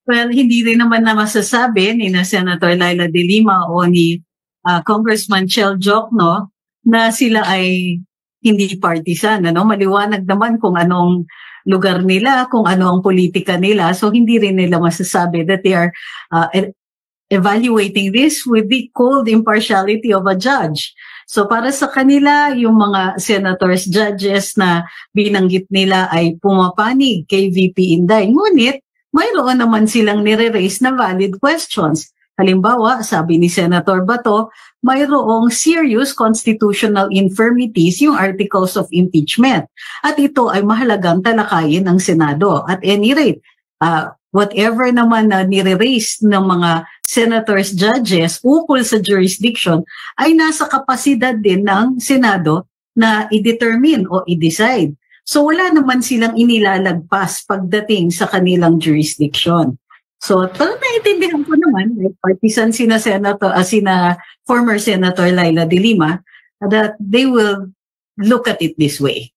Well, hindi rin naman na masasabi ni na Senator Laila de Lima o ni Congressman Chel Jokno na sila ay hindi partisan. Maliwanag naman kung anong lugar nila, kung ano ang politika nila. So hindi rin nila masasabi that they are evaluating this with the cold impartiality of a judge. So para sa kanila, yung mga senators, judges na binanggit nila ay pumapanig kay VP Inday. Ngunit, mayroon naman silang nire-raise na valid questions. Halimbawa, sabi ni Senator Bato, mayroong serious constitutional infirmities yung articles of impeachment. At ito ay mahalagang talakayin ng Senado. At any rate, whatever naman na nire-raise ng mga senators, judges, ukol sa jurisdiction, ay nasa kapasidad din ng Senado na i-determine o i-decide. So wala naman silang inilalagpas pagdating sa kanilang jurisdiction. So parang naiintindihan ko naman, partisan sina former Senator Laila de Lima, that they will look at it this way.